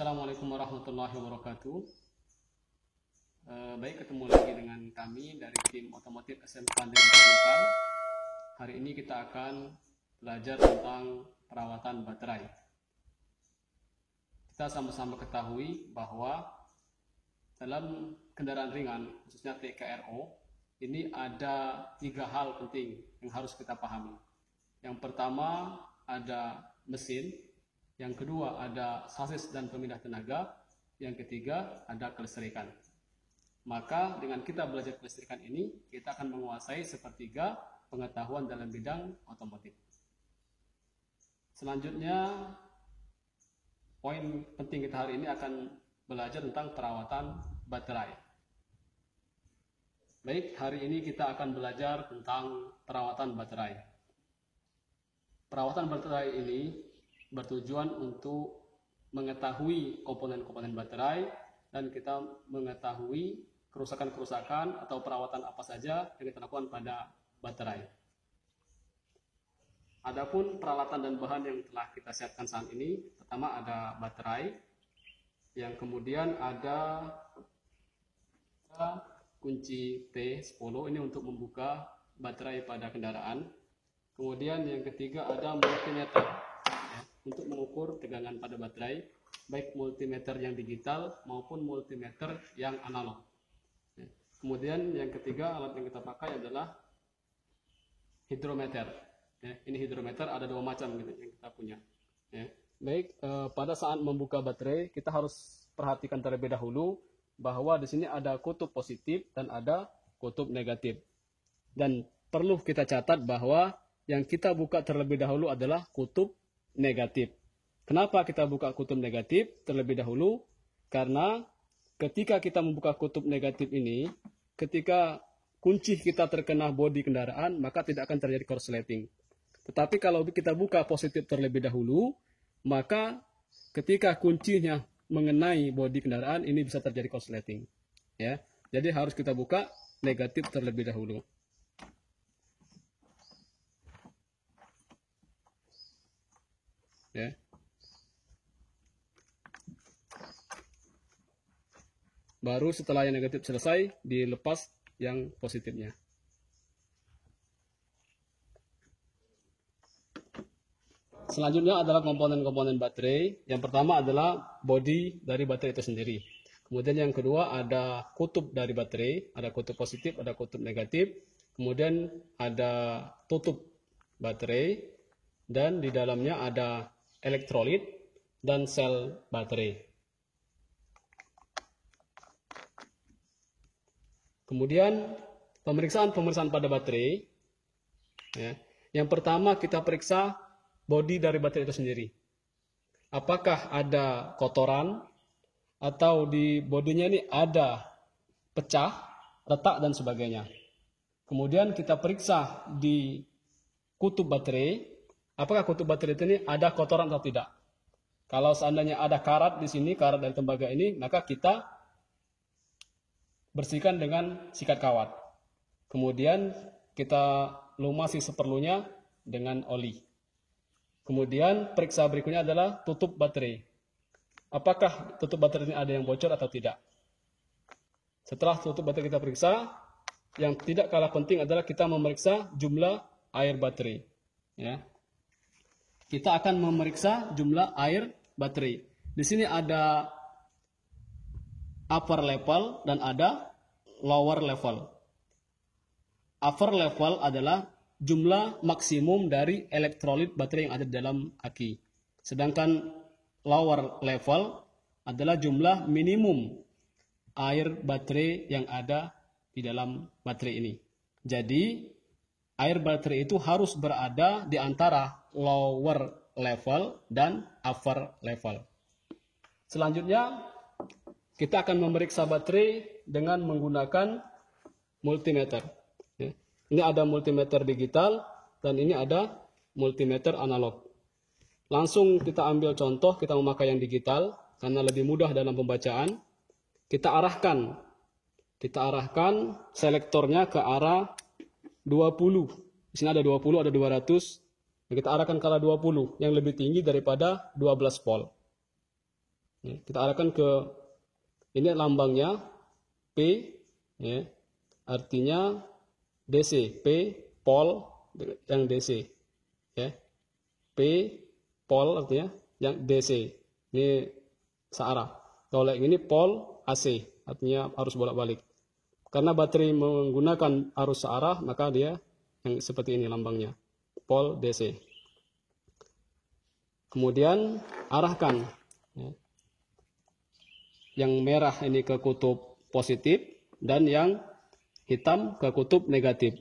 Assalamualaikum warahmatullahi wabarakatuh. Baik, ketemu lagi dengan kami dari tim otomotif SMK Negeri Lokal. Hari ini kita akan belajar tentang perawatan baterai. Kita sama-sama ketahui bahwa dalam kendaraan ringan, khususnya TKRO, ini ada 3 hal penting yang harus kita pahami. Yang pertama ada mesin, yang kedua ada sasis dan pemindah tenaga, yang ketiga ada kelistrikan. Maka dengan kita belajar kelistrikan ini, kita akan menguasai sepertiga pengetahuan dalam bidang otomotif. Selanjutnya, poin penting kita hari ini akan belajar tentang perawatan baterai. Baik, hari ini kita akan belajar tentang perawatan baterai. Perawatan baterai ini bertujuan untuk mengetahui komponen-komponen baterai dan kita mengetahui kerusakan-kerusakan atau perawatan apa saja yang kita lakukan pada baterai. Adapun peralatan dan bahan yang telah kita siapkan saat ini, pertama ada baterai, yang kemudian ada kunci T10 ini untuk membuka baterai pada kendaraan. Kemudian yang ketiga ada multimeter untuk mengukur tegangan pada baterai, baik multimeter yang digital maupun multimeter yang analog. Kemudian yang ketiga alat yang kita pakai adalah hidrometer. Ini hidrometer ada 2 macam gitu yang kita punya. Baik, pada saat membuka baterai kita harus perhatikan terlebih dahulu bahwa di sini ada kutub positif dan ada kutub negatif. Dan perlu kita catat bahwa yang kita buka terlebih dahulu adalah kutub negatif. Kenapa kita buka kutub negatif terlebih dahulu? Karena ketika kita membuka kutub negatif ini, ketika kunci kita terkena bodi kendaraan, maka tidak akan terjadi korsleting. Tetapi kalau kita buka positif terlebih dahulu, maka ketika kuncinya mengenai bodi kendaraan, ini bisa terjadi korsleting. Ya, jadi harus kita buka negatif terlebih dahulu. Ya. Baru setelah yang negatif selesai, dilepas yang positifnya. Selanjutnya adalah komponen-komponen baterai. Yang pertama adalah bodi dari baterai itu sendiri. Kemudian yang kedua ada kutub dari baterai, ada kutub positif, ada kutub negatif. Kemudian ada tutup baterai, dan di dalamnya ada elektrolit dan sel baterai. Kemudian pemeriksaan pada baterai. Ya. Yang pertama kita periksa bodi dari baterai itu sendiri. Apakah ada kotoran atau di bodinya ini ada pecah, retak dan sebagainya. Kemudian kita periksa di kutub baterai. Apakah kutub baterai ini ada kotoran atau tidak? Kalau seandainya ada karat di sini, karat dari tembaga ini, maka kita bersihkan dengan sikat kawat. Kemudian kita lumasi seperlunya dengan oli. Kemudian periksa berikutnya adalah tutup baterai. Apakah tutup baterai ini ada yang bocor atau tidak? Setelah tutup baterai kita periksa, yang tidak kalah penting adalah kita memeriksa jumlah air baterai. Ya. Kita akan memeriksa jumlah air baterai. Di sini ada upper level dan ada lower level. Upper level adalah jumlah maksimum dari elektrolit baterai yang ada di dalam aki. Sedangkan lower level adalah jumlah minimum air baterai yang ada di dalam baterai ini. Jadi air baterai itu harus berada di antara lower level dan upper level. Selanjutnya, kita akan memeriksa baterai dengan menggunakan multimeter. Ini ada multimeter digital dan ini ada multimeter analog. Langsung kita ambil contoh, kita memakai yang digital karena lebih mudah dalam pembacaan. Kita arahkan selektornya ke arah 20. Di sini ada 20, ada 200. Kita arahkan ke arah 20 yang lebih tinggi daripada 12 volt. Ya, kita arahkan ke ini lambangnya P, ya, artinya DC, P pol yang DC, ya. P pol artinya yang DC, ini searah. Kalau yang ini pol AC, artinya arus bolak-balik. Karena baterai menggunakan arus searah, maka dia yang seperti ini lambangnya, pol DC. Kemudian arahkan, ya, yang merah ini ke kutub positif dan yang hitam ke kutub negatif.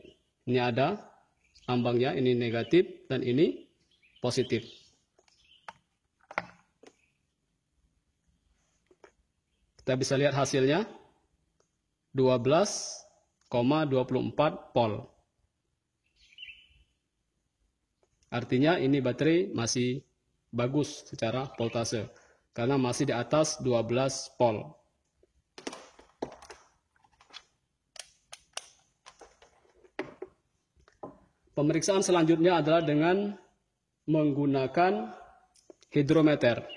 Ini ada lambangnya, ini negatif dan ini positif. Kita bisa lihat hasilnya 12,24 volt. Artinya ini baterai masih bagus secara voltase karena masih di atas 12 volt. Pemeriksaan selanjutnya adalah dengan menggunakan hidrometer.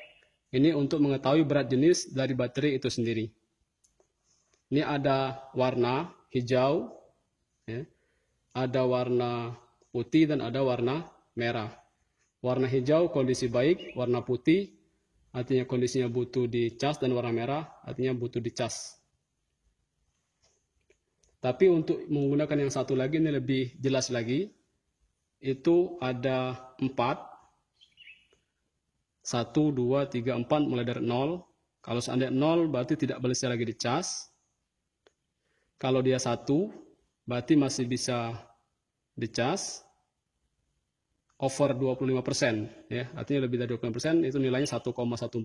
Ini untuk mengetahui berat jenis dari baterai itu sendiri. Ini ada warna hijau, ya, ada warna putih dan ada warna merah. Warna hijau kondisi baik, warna putih artinya kondisinya butuh dicas, dan warna merah artinya butuh dicas. Tapi untuk menggunakan yang satu lagi ini lebih jelas lagi. Itu ada 4. 1, 2, 3, 4 mulai dari 0. Kalau seandainya 0 berarti tidak boleh lagi dicas. Kalau dia 1 berarti masih bisa dicas over 25%, ya. Artinya lebih dari 25% itu nilainya 1,145.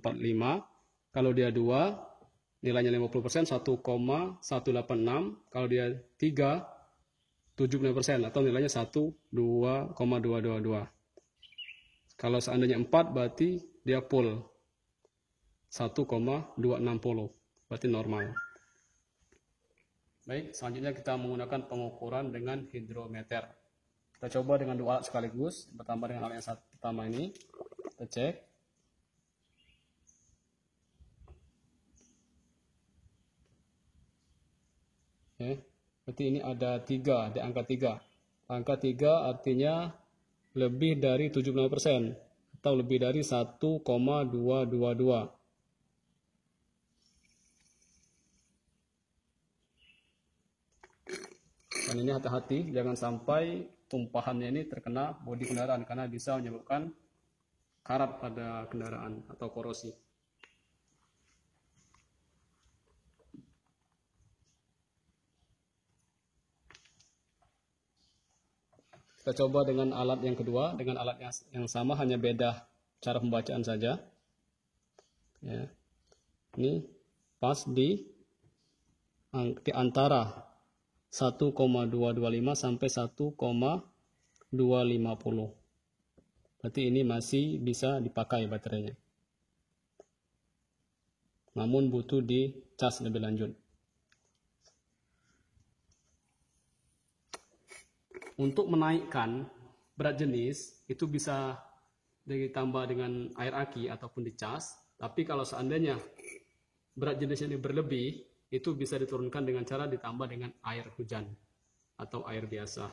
Kalau dia 2 nilainya 50%, 1,186. Kalau dia 3 75% atau nilainya 2,222. Kalau seandainya 4 berarti dia full 1,260, berarti normal. Baik, selanjutnya kita menggunakan pengukuran dengan hidrometer. Kita coba dengan 2 alat sekaligus. Pertama dengan alat yang pertama ini, kita cek. Berarti ini ada 3, di angka 3. Angka 3 artinya lebih dari 75% atau lebih dari 1,222. Dan ini hati-hati, jangan sampai tumpahannya ini terkena bodi kendaraan karena bisa menyebabkan karat pada kendaraan atau korosi. Kita coba dengan alat yang kedua, dengan alat yang sama, hanya beda cara pembacaan saja. Ya. Ini pas di antara 1,225 sampai 1,250. Berarti ini masih bisa dipakai baterainya. Namun butuh dicas lebih lanjut. Untuk menaikkan berat jenis itu bisa ditambah dengan air aki ataupun dicas. Tapi kalau seandainya berat jenis ini berlebih, itu bisa diturunkan dengan cara ditambah dengan air hujan atau air biasa.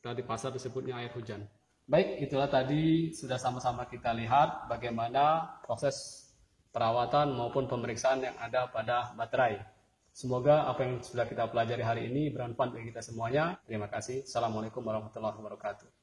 Kita di pasar disebutnya air hujan. Baik, itulah tadi sudah sama-sama kita lihat bagaimana proses perawatan maupun pemeriksaan yang ada pada baterai. Semoga apa yang sudah kita pelajari hari ini bermanfaat bagi kita semuanya. Terima kasih. Assalamualaikum warahmatullahi wabarakatuh.